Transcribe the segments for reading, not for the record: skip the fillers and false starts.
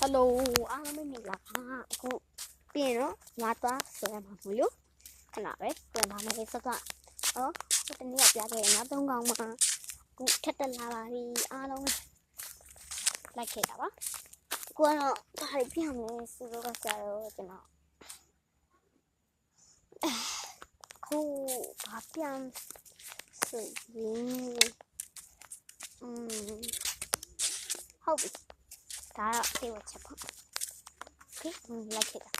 Hello အားလုံးမင်္ဂလာပါအခုပြင်တော့ငါသွားဆွဲမှာမလို့ခဏပဲပြန်လာမယ်စကတနေ့ကပြခဲ့တယ်နောက်3កောင်မှာအခုထက်တက်လာပါပြီအားလုံးလိုက်ခဲ့တာပါအခုကတော့ဘာတွေပြမလဲဆိုတော့ကြတော့ကျွန်တော်အခုဘာပြန်ဆိုရင်ဟုတ်ပြီဒါတော့ဖေးဝတ်ချက်ပေါ့โอเคလိုက်ခဲ့တာ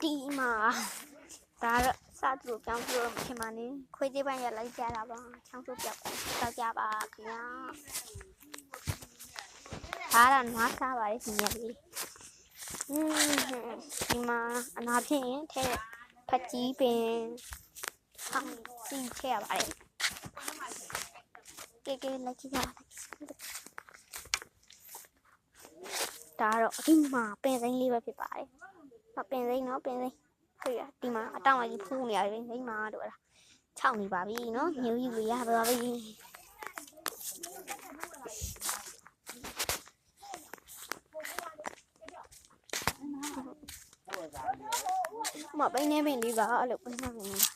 ဒီမှာဒါတော့စသူ့ကြောင်းပြောမခင်ပါနဲ့ခွေးသေးပိုင်းရလိုက်ကြတာပါချောင်းစုပြောက်တောက်ကြပါခင်ဗျာဒါတော့နွားစားပါလေရှင်ကြီးဒီမှာအနာဖြစ်ရင်ထဲဖက်ကြီးပင်ဟာစီးခဲ့ရပါတယ်ကဲလိုက်ကြည့်ပါဒါတော့ဒီမှာပင်စိမ်းလေးပဲဖြစ်ပါတယ်ပင်စိမ်းနော်ပင်စိမ်းတွေ့ရဒီမှာအတောင်အကြီးဖူးနေရတယ်စိမ်းမှာတို့လား6နေပါပြီနော်မျိုးယူရပါပြီမပိနေပင်လေးပါအဲ့လိုပိနေပင်လေးပါ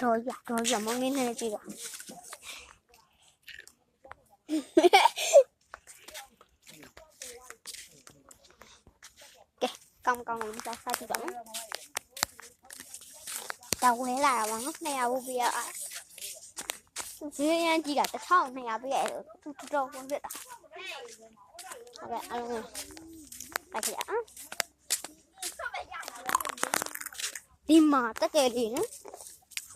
တော့ရမောင်းနေနေကြည့်တော့ကောင်းလေးစားကြည့်ပါမယ်ဒါဝဲလာတာပါနော်200ဘူးပြရအောင်ဈေးရမ်းကြည့်တာ1200ပြရတယ်သူတော်ဝင်ဖြစ်တာဟုတ်ကဲ့အားလုံးလိုက်ကြအောင်ဒီမှာတကယ်လေးနော်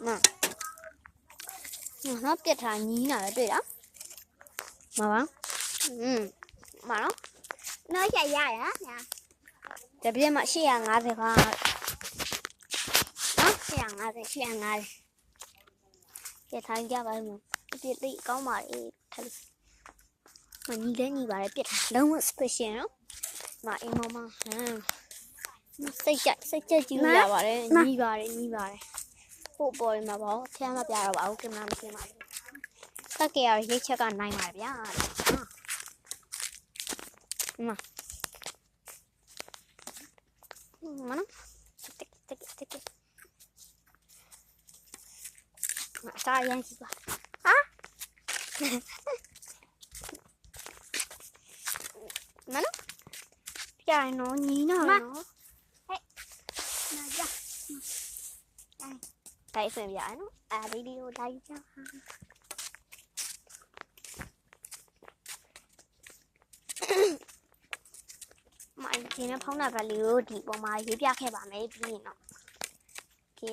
နော်ပြက်ထားညီးလာတယ်တွေ့လားမပါမနော်နော်ရညာတပြည့်မှာ850ပါနော်850ပြက်ထားကြပါဦးပြက်သိကောင်းပါလေထားလို့မညီလဲညီပါတယ်ပြက်ထားလုံးဝ special နော်မအိမ်မစိတ်ကြက်ကြည့်လို့ရပါတယ်ညီပါတယ်ပို့ပေါ်မှာပေါ့ဖျားမပြတော့ပါဘူးကင်မရာမရှိပါဘူးတက်ကရရိတ်ချက်ကနိုင်ပါတယ်ဗျာမနော်တက်စားရမ်းကြည့်ပါဟာမနော်ပြရနော်ညီနော်ဟဲ့နာကြတိုက်ဆွေးပြရနော်ဗီဒီယိုတိုက်ကြမိုင်းဒီနဲ့ဖုန်းနံပါတ်လေးကိုဒီပေါ်မှာရေးပြခဲ့ပါမယ်ပြီးရင်တော့ကဲ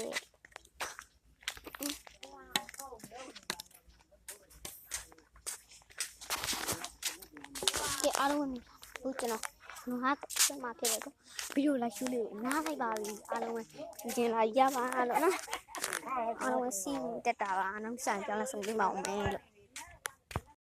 အားလုံးကိုကျွန်တော်ငါဆက်မှာဖြစ်တယ်ကောဗီဒီယိုလိုက်ရှုလေးကိုနားလိုက်ပါပြီအားလုံးကိုကျင်လာရပါလို့နော်အားလုံးစီးတက်တာပါနောက်ဆိုင်ကြောင်းလဲဆုံးပြပါဦးမယ်လို့